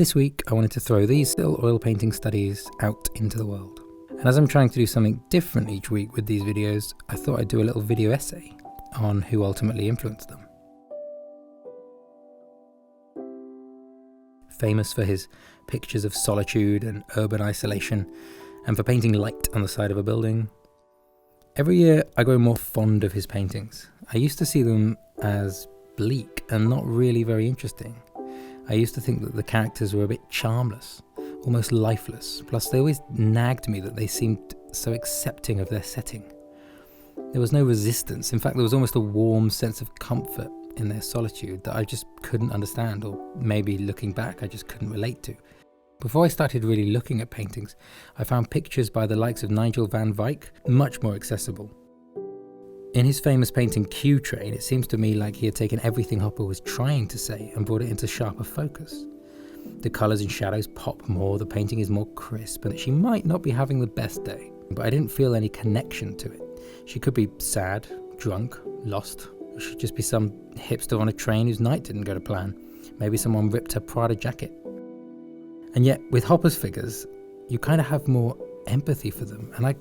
This week, I wanted to throw these still oil painting studies out into the world. And as I'm trying to do something different each week with these videos, I thought I'd do a little video essay on who ultimately influenced them. Famous for his pictures of solitude and urban isolation, and for painting light on the side of a building. Every year, I grow more fond of his paintings. I used to see them as bleak and not really very interesting. I used to think that the characters were a bit charmless, almost lifeless. Plus, they always nagged me that they seemed so accepting of their setting. There was no resistance. In fact, there was almost a warm sense of comfort in their solitude that I just couldn't understand, or maybe looking back, I just couldn't relate to. Before I started really looking at paintings, I found pictures by the likes of Nigel van Eyck much more accessible. In his famous painting Q Train, it seems to me like he had taken everything Hopper was trying to say and brought it into sharper focus. The colours and shadows pop more, the painting is more crisp, and she might not be having the best day. But I didn't feel any connection to it. She could be sad, drunk, lost. Or she'd just be some hipster on a train whose night didn't go to plan. Maybe someone ripped her Prada jacket. And yet, with Hopper's figures, you kind of have more empathy for them, and I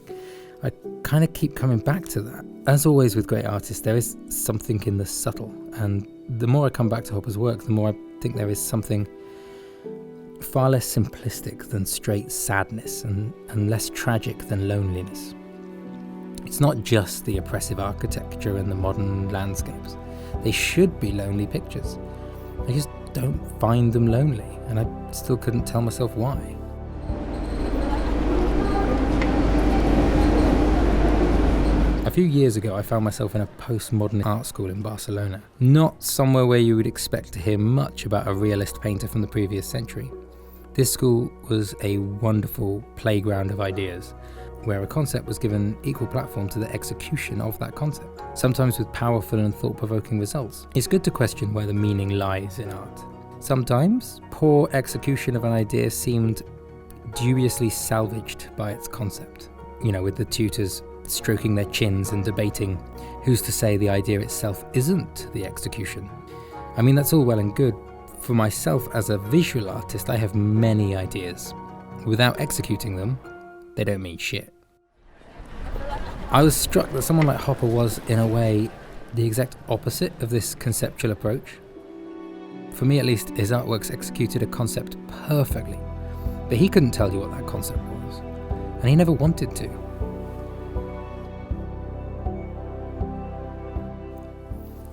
kind of keep coming back to that. As always with great artists, there is something in the subtle, and the more I come back to Hopper's work, the more I think there is something far less simplistic than straight sadness, and less tragic than loneliness. It's not just the oppressive architecture and the modern landscapes. They should be lonely pictures. I just don't find them lonely, and I still couldn't tell myself why. A few years ago, I found myself in a postmodern art school in Barcelona. Not somewhere where you would expect to hear much about a realist painter from the previous century. This school was a wonderful playground of ideas, where a concept was given equal platform to the execution of that concept, sometimes with powerful and thought-provoking results. It's good to question where the meaning lies in art. Sometimes, poor execution of an idea seemed dubiously salvaged by its concept. With the tutors stroking their chins and debating who's to say the idea itself isn't the execution. I mean, that's all well and good. For myself as a visual artist, I have many ideas. Without executing them, they don't mean shit. I was struck that someone like Hopper was, in a way, the exact opposite of this conceptual approach. For me at least, his artworks executed a concept perfectly, but he couldn't tell you what that concept was, and he never wanted to.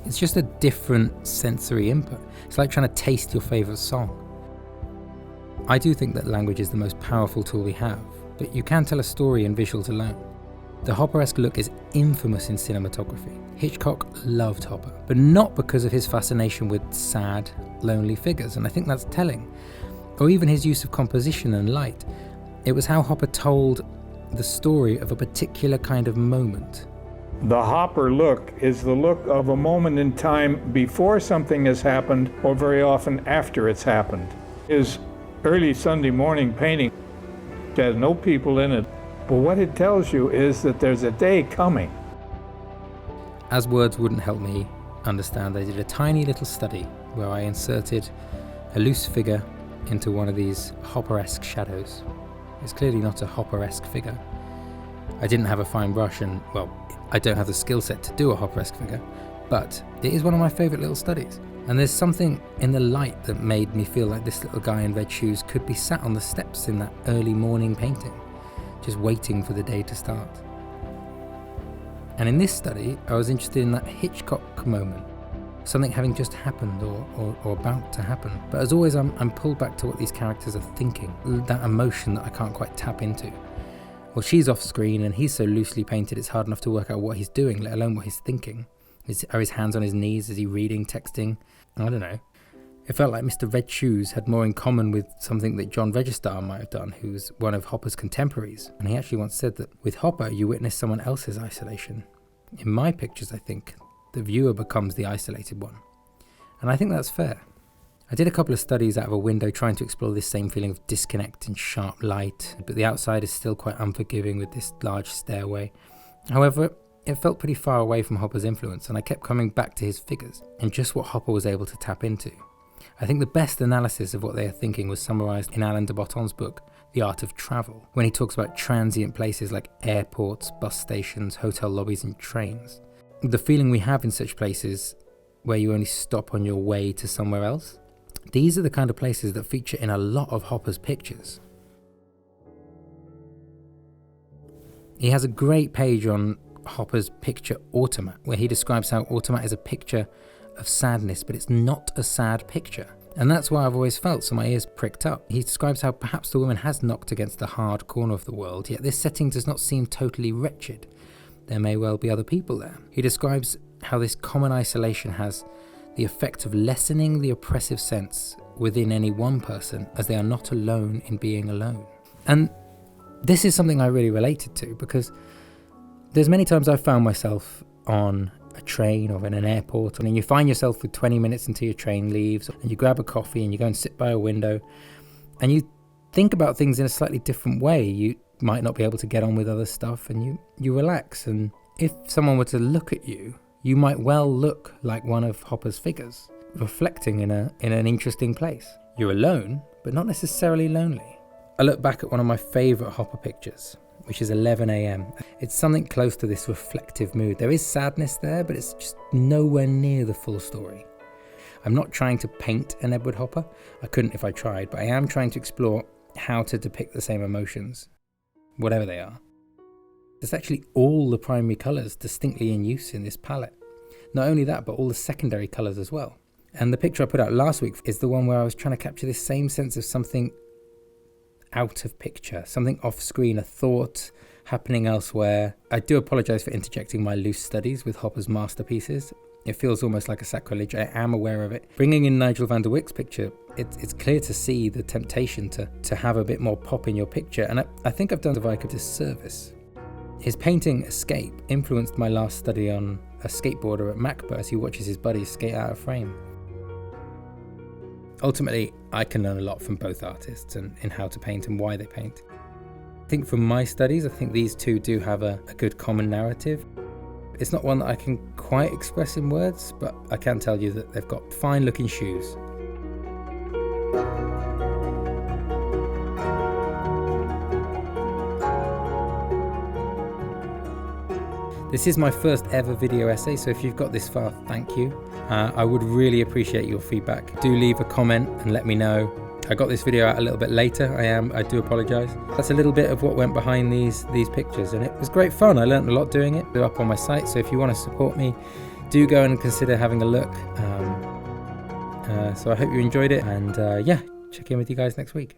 It's just a different sensory input. It's like trying to taste your favourite song. I do think that language is the most powerful tool we have, but you can tell a story in visuals alone. The Hopper-esque look is infamous in cinematography. Hitchcock loved Hopper, but not because of his fascination with sad, lonely figures, and I think that's telling. Or even his use of composition and light. It was how Hopper told the story of a particular kind of moment. The Hopper look is the look of a moment in time before something has happened, or very often after it's happened. His early Sunday morning painting has no people in it, but what it tells you is that there's a day coming. As words wouldn't help me understand, I did a tiny little study where I inserted a loose figure into one of these Hopper-esque shadows. It's clearly not a Hopper-esque figure. I didn't have a fine brush and, well, I don't have the skill set to do a Hopper-esque figure, but it is one of my favourite little studies. And there's something in the light that made me feel like this little guy in red shoes could be sat on the steps in that early morning painting, just waiting for the day to start. And in this study, I was interested in that Hitchcock moment, something having just happened or about to happen. But as always, I'm pulled back to what these characters are thinking, that emotion that I can't quite tap into. Well, she's off screen and he's so loosely painted it's hard enough to work out what he's doing, let alone what he's thinking. Are his hands on his knees? Is he reading, texting? I don't know. It felt like Mr. Red Shoes had more in common with something that John Register might have done, who's one of Hopper's contemporaries. And he actually once said that with Hopper, you witness someone else's isolation. In my pictures, I think, the viewer becomes the isolated one. And I think that's fair. I did a couple of studies out of a window trying to explore this same feeling of disconnect in sharp light, but the outside is still quite unforgiving with this large stairway. However, it felt pretty far away from Hopper's influence, and I kept coming back to his figures and just what Hopper was able to tap into. I think the best analysis of what they are thinking was summarised in Alain de Botton's book, The Art of Travel, when he talks about transient places like airports, bus stations, hotel lobbies and trains. The feeling we have in such places where you only stop on your way to somewhere else, these are the kind of places that feature in a lot of Hopper's pictures. He has a great page on Hopper's picture Automat, where he describes how Automat is a picture of sadness, but it's not a sad picture. And that's why I've always felt so my ears pricked up. He describes how perhaps the woman has knocked against the hard corner of the world, yet this setting does not seem totally wretched. There may well be other people there. He describes how this common isolation has the effect of lessening the oppressive sense within any one person, as they are not alone in being alone. And this is something I really related to, because there's many times I've found myself on a train or in an airport, and you find yourself with 20 minutes until your train leaves, and you grab a coffee and you go and sit by a window, and you think about things in a slightly different way. You might not be able to get on with other stuff, and you relax. And if someone were to look at you, you might well look like one of Hopper's figures, reflecting in an interesting place. You're alone, but not necessarily lonely. I look back at one of my favourite Hopper pictures, which is 11 a.m. It's something close to this reflective mood. There is sadness there, but it's just nowhere near the full story. I'm not trying to paint an Edward Hopper. I couldn't if I tried, but I am trying to explore how to depict the same emotions, whatever they are. There's actually all the primary colours distinctly in use in this palette. Not only that, but all the secondary colours as well. And the picture I put out last week is the one where I was trying to capture this same sense of something out of picture, something off screen, a thought happening elsewhere. I do apologise for interjecting my loose studies with Hopper's masterpieces. It feels almost like a sacrilege. I am aware of it. Bringing in Nigel van der Wyk's picture, it's clear to see the temptation to have a bit more pop in your picture, and I think I've done the Wyk a disservice. His painting Escape influenced my last study on a skateboarder at Macba as he watches his buddies skate out of frame. Ultimately, I can learn a lot from both artists and in how to paint and why they paint. I think from my studies, I think these two do have a good common narrative. It's not one that I can quite express in words, but I can tell you that they've got fine looking shoes. This is my first ever video essay, so if you've got this far, thank you. I would really appreciate your feedback. Do leave a comment and let me know. I got this video out a little bit later, I do apologise. That's a little bit of what went behind these pictures, and it was great fun. I learned a lot doing it. They're up on my site, so if you want to support me, do go and consider having a look. So I hope you enjoyed it, and yeah, check in with you guys next week.